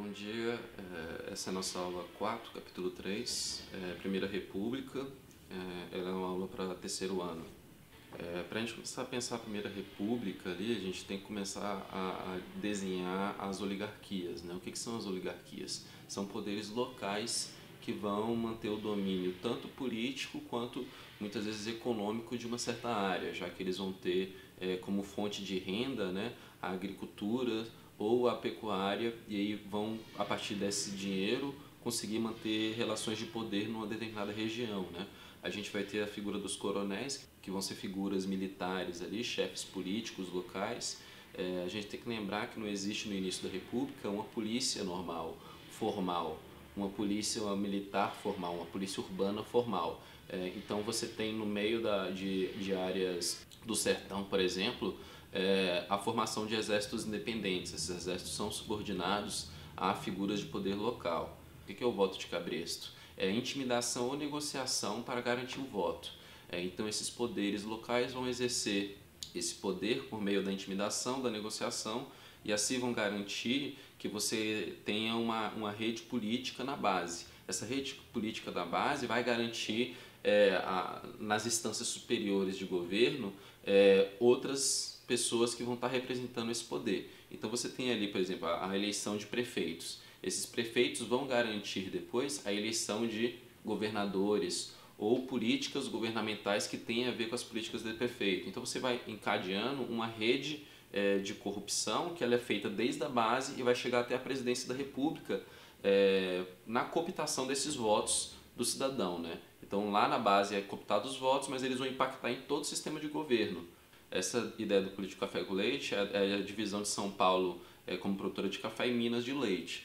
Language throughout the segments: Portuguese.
Bom dia, essa é a nossa aula 4, capítulo 3, Primeira República. Ela é uma aula para terceiro ano. Para a gente começar a pensar a Primeira República ali, a gente tem que começar a desenhar as oligarquias, né? O que são as oligarquias? São poderes locais que vão manter o domínio tanto político quanto muitas vezes econômico de uma certa área, já que eles vão ter como fonte de renda, né, a agricultura ou a pecuária, e aí vão, a partir desse dinheiro, conseguir manter relações de poder numa determinada região, né? A gente vai ter a figura dos coronéis, que vão ser figuras militares ali, chefes políticos locais. A gente tem que lembrar que não existe no início da República uma polícia normal, formal, uma polícia militar formal, uma polícia urbana formal. Então você tem no meio de áreas do sertão, por exemplo, a formação de exércitos independentes. Esses exércitos são subordinados a figuras de poder local. O que é o voto de cabresto? É intimidação ou negociação para garantir o voto. Então esses poderes locais vão exercer esse poder por meio da intimidação, da negociação, e assim vão garantir que você tenha uma rede política na base. Essa rede política da base vai garantir nas instâncias superiores de governo outras pessoas que vão estar representando esse poder. Então você tem ali, por exemplo, a eleição de prefeitos. Esses prefeitos vão garantir depois a eleição de governadores ou políticas governamentais que têm a ver com as políticas do prefeito. Então você vai encadeando uma rede de corrupção que ela é feita desde a base e vai chegar até a presidência da República na cooptação desses votos do cidadão, né? Então lá na base é cooptado os votos, mas eles vão impactar em todo o sistema de governo. Essa ideia do político café com leite é a divisão de São Paulo como produtora de café e Minas de leite.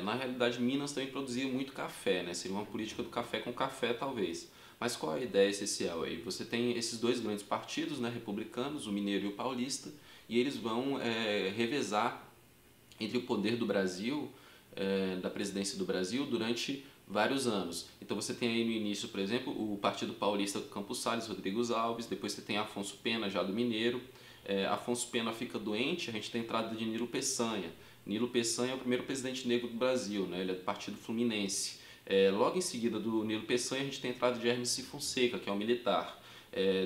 Na realidade, Minas também produzia muito café, né? Seria uma política do café com café, talvez. Mas qual é a ideia essencial aí? Você tem esses dois grandes partidos, né, republicanos, o mineiro e o paulista, e eles vão revezar entre o poder do Brasil, da presidência do Brasil, durante vários anos. Então você tem aí no início, por exemplo, o Partido Paulista do Campos Salles, Rodrigues Alves, depois você tem Afonso Pena, já do Mineiro. Afonso Pena fica doente, a gente tem a entrada de Nilo Peçanha. Nilo Peçanha é o primeiro presidente negro do Brasil, né? Ele é do Partido Fluminense. Logo em seguida do Nilo Peçanha, a gente tem a entrada de Hermes Fonseca, que é um militar.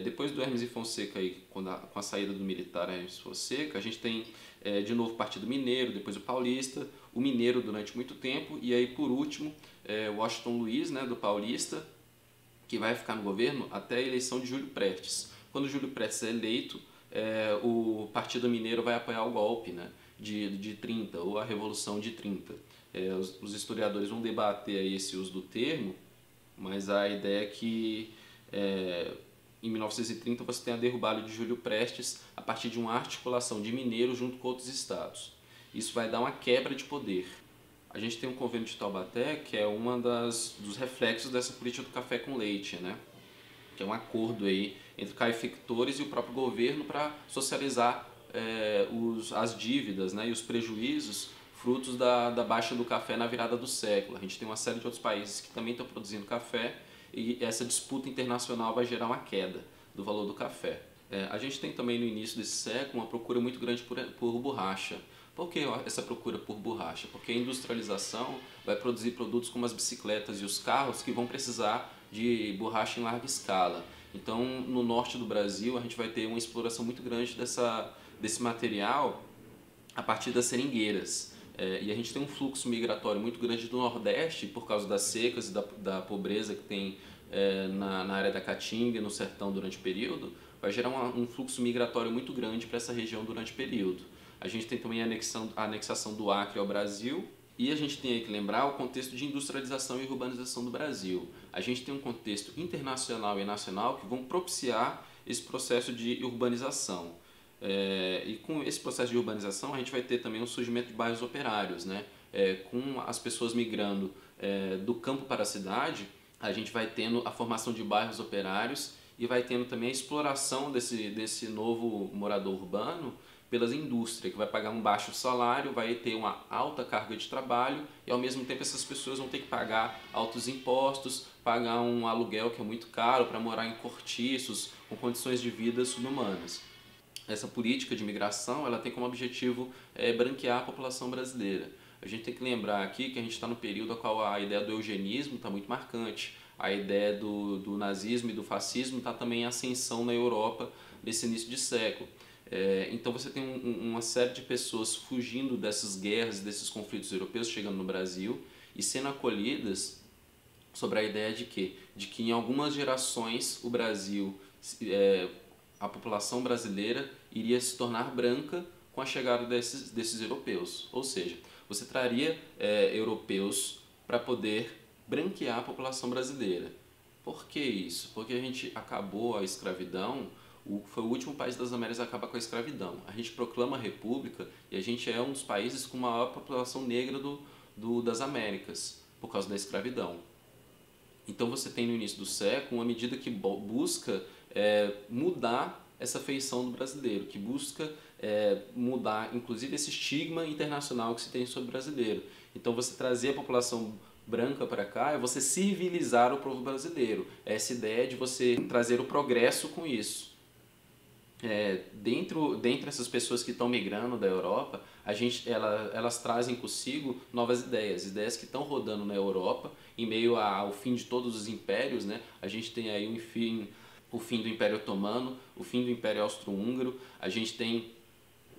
Depois do Hermes Fonseca, aí, com a saída do militar Hermes Fonseca, a gente tem de novo o Partido Mineiro, depois o Paulista, o Mineiro durante muito tempo, e aí por último Washington Luiz, né, do Paulista, que vai ficar no governo até a eleição de Júlio Prestes. Quando Júlio Prestes é eleito, o Partido Mineiro vai apoiar o golpe, né, de 30, ou a Revolução de 30. Os historiadores vão debater aí esse uso do termo, mas a ideia é que em 1930 você tem a derrubada de Júlio Prestes a partir de uma articulação de Mineiro junto com outros estados. Isso vai dar uma quebra de poder. A gente tem o Convênio de Taubaté, que é uma dos reflexos dessa política do café com leite, né? Que é um acordo aí entre cafeicultores e o próprio governo para socializar as dívidas, né, e os prejuízos frutos da baixa do café na virada do século. A gente tem uma série de outros países que também estão produzindo café e essa disputa internacional vai gerar uma queda do valor do café. A gente tem também no início desse século uma procura muito grande por borracha. Por que essa procura por borracha? Porque a industrialização vai produzir produtos como as bicicletas e os carros que vão precisar de borracha em larga escala. Então, no norte do Brasil, a gente vai ter uma exploração muito grande desse material a partir das seringueiras. E a gente tem um fluxo migratório muito grande do Nordeste por causa das secas e da pobreza que tem na área da Caatinga, no sertão durante o período, vai gerar um fluxo migratório muito grande para essa região durante o período. A gente tem também a anexação do Acre ao Brasil e a gente tem que lembrar o contexto de industrialização e urbanização do Brasil. A gente tem um contexto internacional e nacional que vão propiciar esse processo de urbanização. E com esse processo de urbanização a gente vai ter também um surgimento de bairros operários, né? Com as pessoas migrando do campo para a cidade, a gente vai tendo a formação de bairros operários e vai tendo também a exploração desse novo morador urbano pelas indústrias, que vai pagar um baixo salário, vai ter uma alta carga de trabalho e ao mesmo tempo essas pessoas vão ter que pagar altos impostos, pagar um aluguel que é muito caro para morar em cortiços, com condições de vida subhumanas. Essa política de imigração ela tem como objetivo branquear a população brasileira. A gente tem que lembrar aqui que a gente está no período a qual a ideia do eugenismo está muito marcante, a ideia do nazismo e do fascismo está também em ascensão na Europa nesse início de século. Então você tem uma série de pessoas fugindo dessas guerras e desses conflitos europeus chegando no Brasil e sendo acolhidas sobre a ideia de quê? De que em algumas gerações o Brasil, a população brasileira iria se tornar branca com a chegada desses europeus. Ou seja, você traria europeus para poder branquear a população brasileira. Por que isso? Porque a gente acabou a escravidão, foi o último país das Américas a acabar com a escravidão. A gente proclama a república e a gente é um dos países com maior população negra das Américas, por causa da escravidão. Então você tem no início do século uma medida que busca mudar essa feição do brasileiro, que busca mudar inclusive esse estigma internacional que se tem sobre o brasileiro. Então você trazer a população branca para cá é você civilizar o povo brasileiro. Essa ideia de você trazer o progresso com isso. Dentre essas pessoas que estão migrando da Europa, elas trazem consigo novas ideias que estão rodando na Europa, em meio ao fim de todos os impérios, né? A gente tem aí o fim do Império Otomano, o fim do Império Austro-Húngaro, a gente tem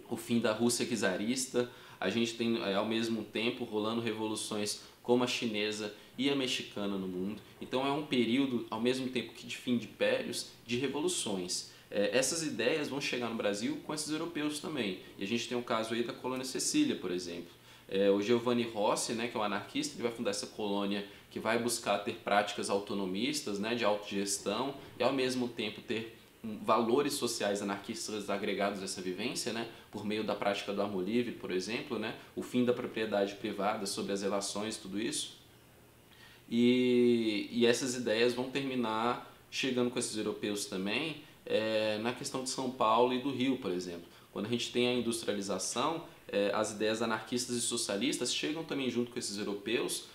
o fim da Rússia czarista, a gente tem ao mesmo tempo rolando revoluções como a chinesa e a mexicana no mundo. Então é um período, ao mesmo tempo que de fim de impérios, de revoluções. Essas ideias vão chegar no Brasil com esses europeus também. E a gente tem o caso aí da colônia Cecília, por exemplo. O Giovanni Rossi, né, que é um anarquista, ele vai fundar essa colônia que vai buscar ter práticas autonomistas, né, de autogestão, e ao mesmo tempo ter valores sociais anarquistas agregados a essa vivência, né, por meio da prática do amor livre, por exemplo, né, o fim da propriedade privada sobre as relações, tudo isso. E essas ideias vão terminar chegando com esses europeus também, na questão de São Paulo e do Rio, por exemplo. Quando a gente tem a industrialização, as ideias anarquistas e socialistas chegam também junto com esses europeus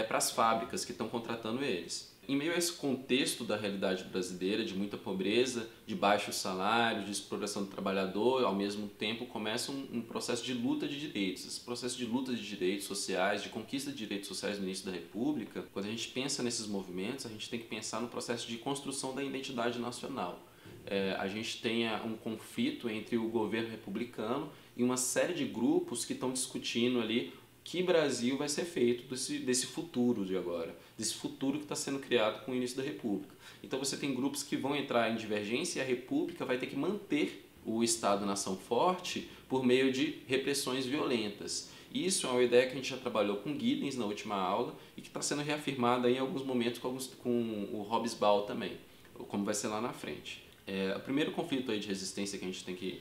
para as fábricas que estão contratando eles. Em meio a esse contexto da realidade brasileira, de muita pobreza, de baixos salários, de exploração do trabalhador, ao mesmo tempo começa um processo de luta de direitos. Esse processo de luta de direitos sociais, de conquista de direitos sociais no início da República, quando a gente pensa nesses movimentos, a gente tem que pensar no processo de construção da identidade nacional. A gente tem um conflito entre o governo republicano e uma série de grupos que estão discutindo ali que Brasil vai ser feito desse futuro de agora, desse futuro que está sendo criado com o início da República. Então você tem grupos que vão entrar em divergência e a República vai ter que manter o Estado-nação forte por meio de repressões violentas. Isso é uma ideia que a gente já trabalhou com Giddens na última aula e que está sendo reafirmada em alguns momentos com o Hobsbawm também, como vai ser lá na frente. O primeiro conflito aí de resistência que a gente tem que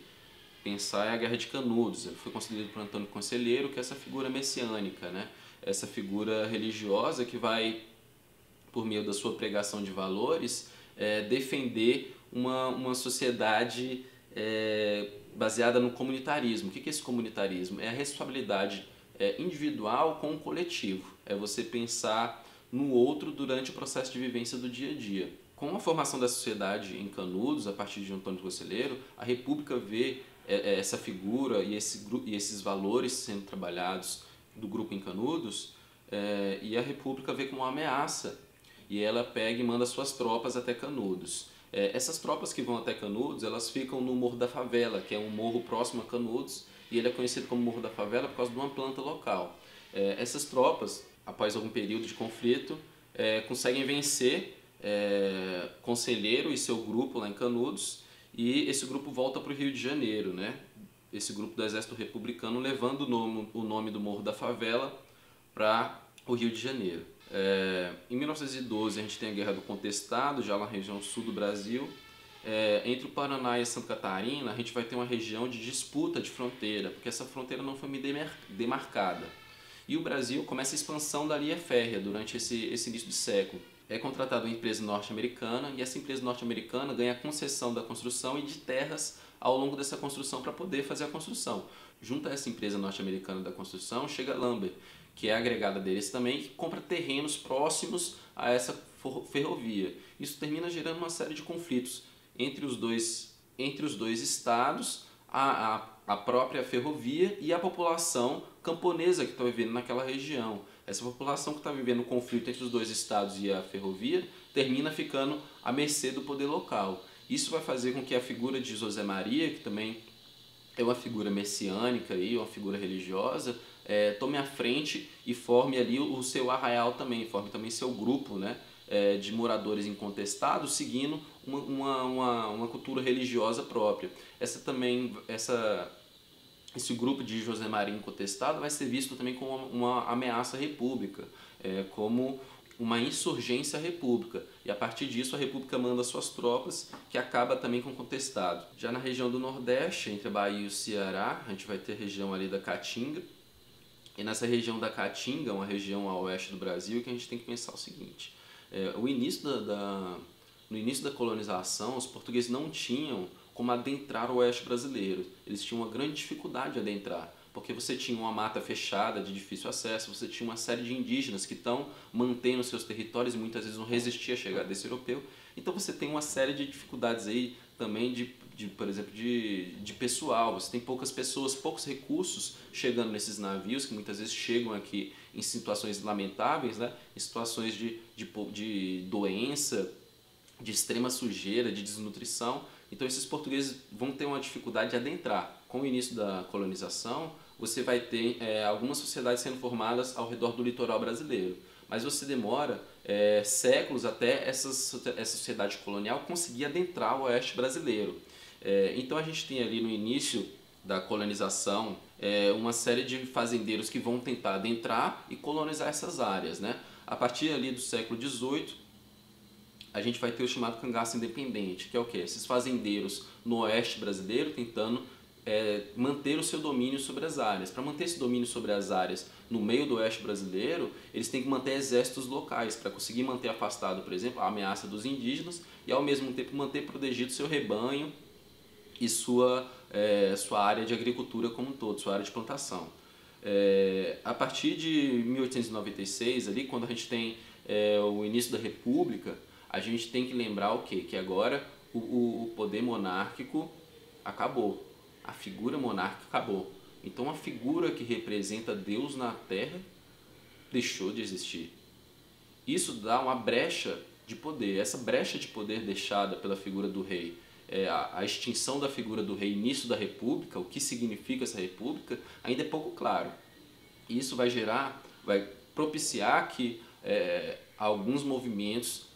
pensar é a Guerra de Canudos. Ele foi concebido por Antônio Conselheiro, que é essa figura messiânica, né? Essa figura religiosa que vai, por meio da sua pregação de valores, defender uma sociedade baseada no comunitarismo. O que é esse comunitarismo? É a responsabilidade individual com o coletivo. É você pensar no outro durante o processo de vivência do dia a dia. Com a formação da sociedade em Canudos, a partir de Antônio Conselheiro, a República vê essa figura e esses valores sendo trabalhados do grupo em Canudos, e a República vê como uma ameaça, e ela pega e manda suas tropas até Canudos. Essas tropas que vão até Canudos, elas ficam no Morro da Favela, que é um morro próximo a Canudos, e ele é conhecido como Morro da Favela por causa de uma planta local. Essas tropas, após algum período de conflito, conseguem vencer Conselheiro e seu grupo lá em Canudos, e esse grupo volta para o Rio de Janeiro, né? Esse grupo do Exército Republicano levando o nome do Morro da Favela para o Rio de Janeiro. Em 1912 a gente tem a Guerra do Contestado, já na região sul do Brasil. Entre o Paraná e Santa Catarina a gente vai ter uma região de disputa de fronteira, porque essa fronteira não foi demarcada. E o Brasil começa a expansão da linha férrea durante esse início de século. É contratada uma empresa norte-americana e essa empresa norte-americana ganha a concessão da construção e de terras ao longo dessa construção para poder fazer a construção. Junto a essa empresa norte-americana da construção chega a Lambert, que é agregada deles também, que compra terrenos próximos a essa ferrovia. Isso termina gerando uma série de conflitos entre os dois estados, a própria ferrovia e a população camponesa que está vivendo naquela região. Essa população que está vivendo o conflito entre os dois estados e a ferrovia termina ficando à mercê do poder local. Isso vai fazer com que a figura de José Maria, que também é uma figura messiânica, uma figura religiosa, tome a frente e forme ali o seu arraial também, forme também seu grupo, né, de moradores incontestados, seguindo uma cultura religiosa própria. Esse grupo de José Maria incontestado vai ser visto também como uma ameaça à república, como uma insurgência à república. E a partir disso a república manda suas tropas, que acaba também com o contestado. Já na região do Nordeste, entre a Bahia e o Ceará, a gente vai ter a região ali da Caatinga. E nessa região da Caatinga, uma região a oeste do Brasil, que a gente tem que pensar o seguinte. No início da colonização, os portugueses não tinham como adentrar o oeste brasileiro. Eles tinham uma grande dificuldade de adentrar, porque você tinha uma mata fechada de difícil acesso, você tinha uma série de indígenas que estão mantendo seus territórios e muitas vezes não resistiam à chegada desse europeu. Então você tem uma série de dificuldades aí também por exemplo, de pessoal. Você tem poucas pessoas, poucos recursos chegando nesses navios, que muitas vezes chegam aqui em situações lamentáveis, né? Em situações de doença, de extrema sujeira, de desnutrição. Então esses portugueses vão ter uma dificuldade de adentrar. Com o início da colonização, você vai ter algumas sociedades sendo formadas ao redor do litoral brasileiro. Mas você demora séculos até essa sociedade colonial conseguir adentrar o oeste brasileiro. Então a gente tem ali no início da colonização uma série de fazendeiros que vão tentar adentrar e colonizar essas áreas, né? A partir ali do século XVIII, a gente vai ter o chamado cangaço independente, que é o quê? Esses fazendeiros no oeste brasileiro tentando manter o seu domínio sobre as áreas. Para manter esse domínio sobre as áreas no meio do oeste brasileiro, eles têm que manter exércitos locais para conseguir manter afastado, por exemplo, a ameaça dos indígenas e ao mesmo tempo manter protegido seu rebanho e sua área de agricultura como um todo, sua área de plantação. A partir de 1896, ali, quando a gente tem o início da República, a gente tem que lembrar o quê? Que agora o poder monárquico acabou. A figura monárquica acabou. Então a figura que representa Deus na Terra deixou de existir. Isso dá uma brecha de poder. Essa brecha de poder deixada pela figura do rei, a extinção da figura do rei, início da República, o que significa essa República, ainda é pouco claro. E isso vai propiciar que alguns movimentos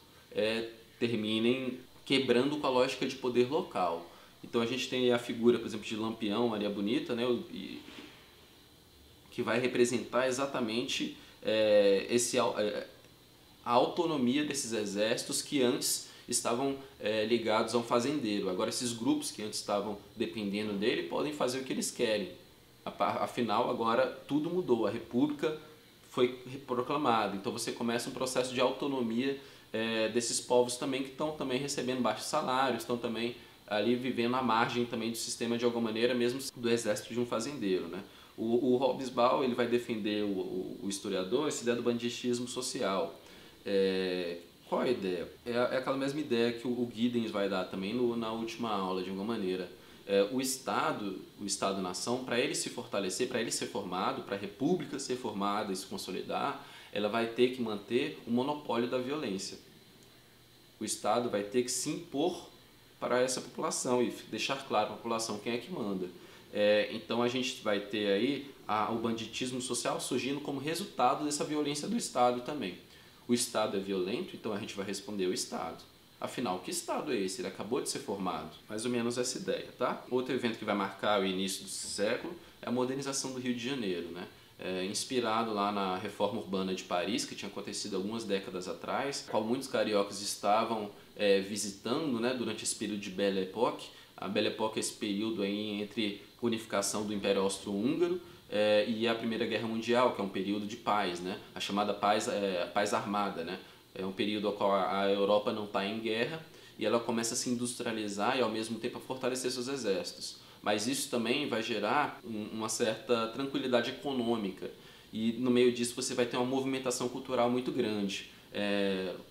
terminem quebrando com a lógica de poder local. Então a gente tem a figura, por exemplo, de Lampião, Maria Bonita, né, que vai representar exatamente a autonomia desses exércitos que antes estavam ligados a um fazendeiro. Agora esses grupos que antes estavam dependendo dele podem fazer o que eles querem. Afinal, agora tudo mudou, a República foi proclamada. Então você começa um processo de autonomia desses povos também, que estão também recebendo baixos salários, estão também ali vivendo à margem também do sistema de alguma maneira, mesmo do exército de um fazendeiro, né? O Hobsbawm, ele vai defender, o historiador, essa ideia do banditismo social. Qual é a ideia? É aquela mesma ideia que o Giddens vai dar também na última aula, de alguma maneira. O Estado-nação, para ele se fortalecer, para ele ser formado, para a República ser formada e se consolidar, ela vai ter que manter o monopólio da violência. O Estado vai ter que se impor para essa população e deixar claro para a população quem é que manda. Então a gente vai ter aí o banditismo social surgindo como resultado dessa violência do Estado também. O Estado é violento, então a gente vai responder o Estado. Afinal, que Estado é esse? Ele acabou de ser formado. Mais ou menos essa ideia, tá? Outro evento que vai marcar o início do século é a modernização do Rio de Janeiro, né? Inspirado lá na reforma urbana de Paris, que tinha acontecido algumas décadas atrás, qual muitos cariocas estavam visitando, né, durante esse período de Belle Époque. A Belle Époque é esse período aí entre unificação do Império Austro-Húngaro e a Primeira Guerra Mundial, que é um período de paz, né? A chamada paz armada, né? É um período ao qual a Europa não está em guerra e ela começa a se industrializar e ao mesmo tempo a fortalecer seus exércitos. Mas isso também vai gerar uma certa tranquilidade econômica e no meio disso você vai ter uma movimentação cultural muito grande.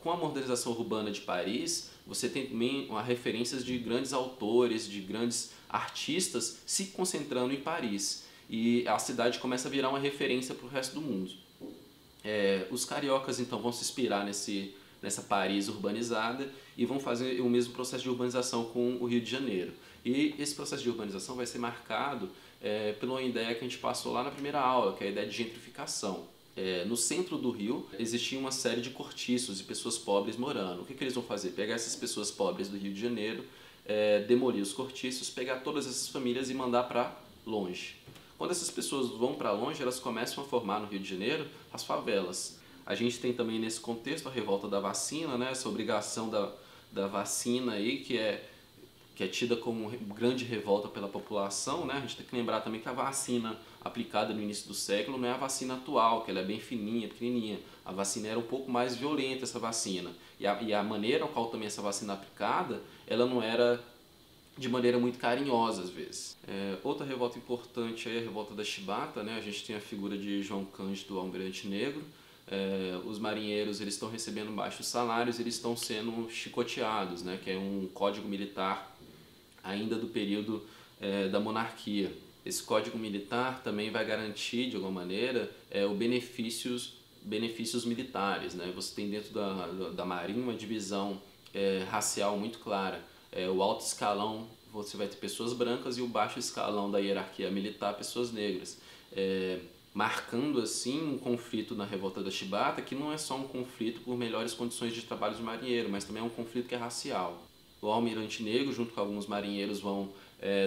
Com a modernização urbana de Paris, você tem também referências de grandes autores, de grandes artistas se concentrando em Paris. E a cidade começa a virar uma referência para o resto do mundo. Os cariocas então vão se inspirar nessa Paris urbanizada e vão fazer o mesmo processo de urbanização com o Rio de Janeiro. E esse processo de urbanização vai ser marcado pela ideia que a gente passou lá na primeira aula, que é a ideia de gentrificação. No centro do Rio existia uma série de cortiços e pessoas pobres morando. O que eles vão fazer? Pegar essas pessoas pobres do Rio de Janeiro, demolir os cortiços, pegar todas essas famílias e mandar para longe. Quando essas pessoas vão para longe, elas começam a formar no Rio de Janeiro as favelas. A gente tem também nesse contexto a revolta da vacina, né? Essa obrigação da vacina aí, que é tida como grande revolta pela população, né? A gente tem que lembrar também que a vacina aplicada no início do século não é a vacina atual, que ela é bem fininha, pequenininha. A vacina era um pouco mais violenta, essa vacina. E a maneira ao qual também essa vacina é aplicada, ela não era de maneira muito carinhosa às vezes. Outra revolta importante é a revolta da Chibata, né? A gente tem a figura de João Cândido Almirante Negro. Os marinheiros eles estão recebendo baixos salários, eles estão sendo chicoteados, né? Que é um código militar ainda do período da monarquia. Esse código militar também vai garantir, de alguma maneira, benefícios militares, né? Você tem dentro da Marinha uma divisão racial muito clara. O alto escalão você vai ter pessoas brancas e o baixo escalão da hierarquia militar pessoas negras, marcando assim um conflito na revolta da Chibata que não é só um conflito por melhores condições de trabalho de marinheiro, mas também é um conflito que é racial. O almirante negro junto com alguns marinheiros vão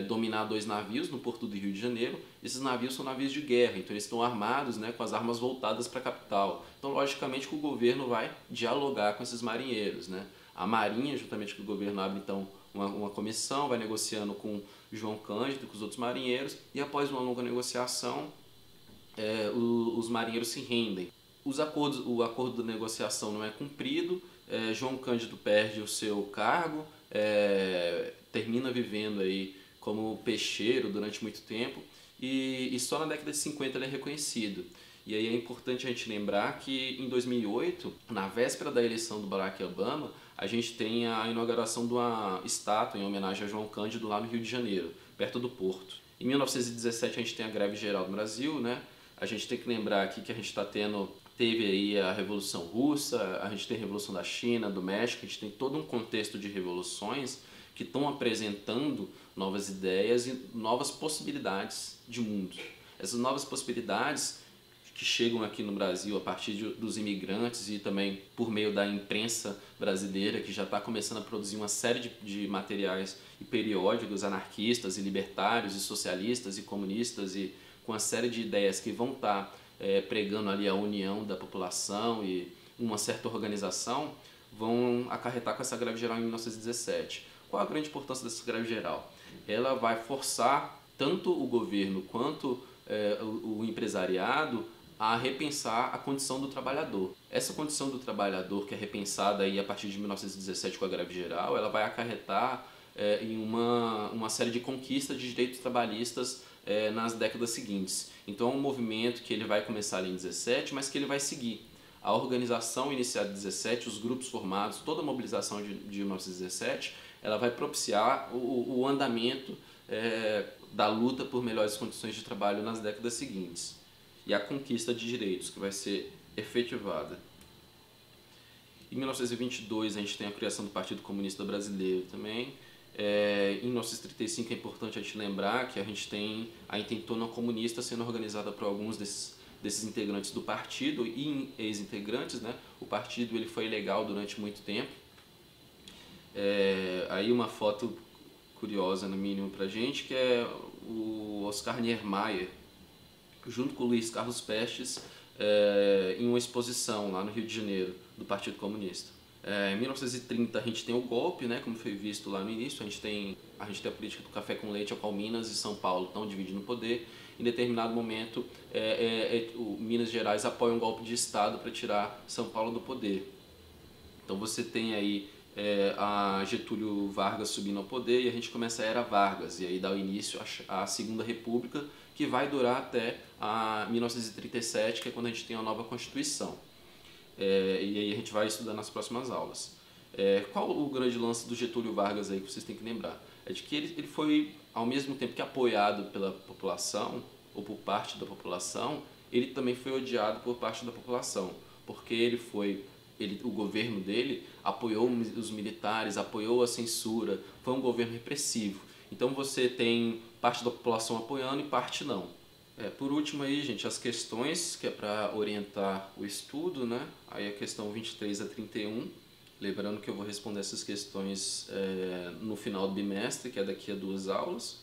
dominar 2 navios no porto do Rio de Janeiro. Esses navios são navios de guerra, então eles estão armados, né, com as armas voltadas para a capital. Então logicamente que o governo vai dialogar com esses marinheiros, né? A Marinha, juntamente com o governo, abre então uma comissão, vai negociando com João Cândido e com os outros marinheiros, e após uma longa negociação, os marinheiros se rendem. O acordo da negociação não é cumprido, João Cândido perde o seu cargo, termina vivendo aí como peixeiro durante muito tempo, e só na década de 50 ele é reconhecido. E aí é importante a gente lembrar que em 2008, na véspera da eleição do Barack Obama, a gente tem a inauguração de uma estátua em homenagem a João Cândido lá no Rio de Janeiro, perto do Porto. Em 1917 a gente tem a greve geral do Brasil, né? A gente tem que lembrar aqui que a gente teve aí a Revolução Russa, a gente tem a Revolução da China, do México, a gente tem todo um contexto de revoluções que estão apresentando novas ideias e novas possibilidades de mundo. Essas novas possibilidades que chegam aqui no Brasil a partir dos imigrantes e também por meio da imprensa brasileira, que já está começando a produzir uma série de materiais e periódicos anarquistas e libertários e socialistas e comunistas e com uma série de ideias que vão estar pregando ali a união da população e uma certa organização, vão acarretar com essa greve geral em 1917. Qual a grande importância dessa greve geral? Ela vai forçar tanto o governo quanto o empresariado a repensar a condição do trabalhador. Essa condição do trabalhador, que é repensada aí a partir de 1917 com a greve geral, ela vai acarretar em uma série de conquistas de direitos trabalhistas nas décadas seguintes. Então é um movimento que ele vai começar ali em 17, mas que ele vai seguir. A organização iniciada em 17, os grupos formados, toda a mobilização de 1917, ela vai propiciar o andamento da luta por melhores condições de trabalho nas décadas seguintes. E a conquista de direitos que vai ser efetivada. Em 1922 a gente tem a criação do Partido Comunista Brasileiro também. Em 1935 é importante a gente lembrar que a gente tem a Intentona Comunista sendo organizada por alguns desses integrantes do partido e ex-integrantes, né? O partido ele foi ilegal durante muito tempo. Aí uma foto curiosa, no mínimo, pra gente, que é o Oscar Niemeyer, junto com o Luiz Carlos Prestes, em uma exposição lá no Rio de Janeiro, do Partido Comunista. Em 1930 a gente tem o golpe, né, como foi visto lá no início, a gente tem a política do café com leite, ao qual Minas e São Paulo estão dividindo o poder. Em determinado momento, o Minas Gerais apoia um golpe de Estado para tirar São Paulo do poder. Então você tem aí a Getúlio Vargas subindo ao poder e a gente começa a Era Vargas, e aí dá o início à Segunda República, que vai durar até 1937, que é quando a gente tem a nova Constituição. E aí a gente vai estudar nas próximas aulas. Qual o grande lance do Getúlio Vargas aí que vocês têm que lembrar? É de que ele foi ao mesmo tempo que apoiado pela população, ou por parte da população, ele também foi odiado por parte da população, porque o governo dele apoiou os militares, apoiou a censura, foi um governo repressivo. Então você tem parte da população apoiando e parte não. Por último aí, gente, as questões, que é para orientar o estudo, né? Aí a questão 23 a 31, lembrando que eu vou responder essas questões no final do bimestre, que é daqui a 2 aulas.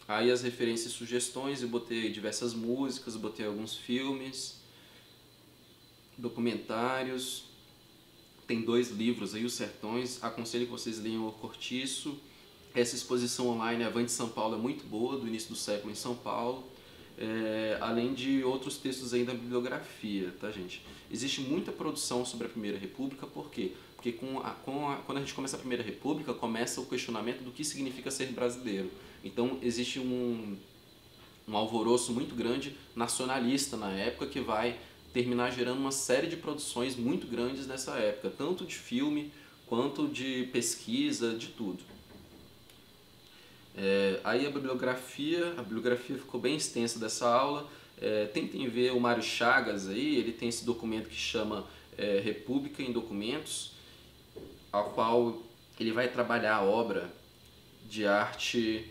Aí as referências e sugestões, eu botei diversas músicas, botei alguns filmes, documentários. Tem 2 livros aí, Os Sertões, aconselho que vocês leiam O Cortiço. Essa exposição online Avante São Paulo é muito boa, do início do século em São Paulo. Além de outros textos aí da bibliografia, tá, gente? Existe muita produção sobre a Primeira República, por quê? Porque quando a gente começa a Primeira República, começa o questionamento do que significa ser brasileiro. Então existe um alvoroço muito grande nacionalista na época, que vai terminar gerando uma série de produções muito grandes nessa época, tanto de filme quanto de pesquisa, de tudo. Aí a bibliografia ficou bem extensa dessa aula. Tentem ver o Mário Chagas aí, ele tem esse documento que chama República em Documentos, ao qual ele vai trabalhar a obra de arte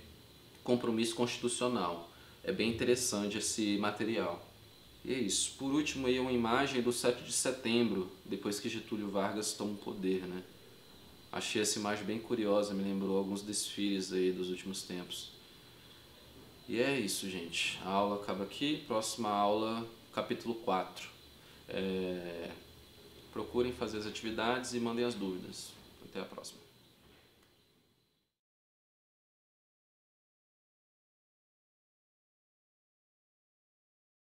Compromisso Constitucional. É bem interessante esse material. E é isso. Por último, aí uma imagem do 7 de setembro, depois que Getúlio Vargas toma o poder, né? Achei essa imagem bem curiosa, me lembrou alguns desfiles aí dos últimos tempos. E é isso, gente. A aula acaba aqui. Próxima aula, capítulo 4. Procurem fazer as atividades e mandem as dúvidas. Até a próxima.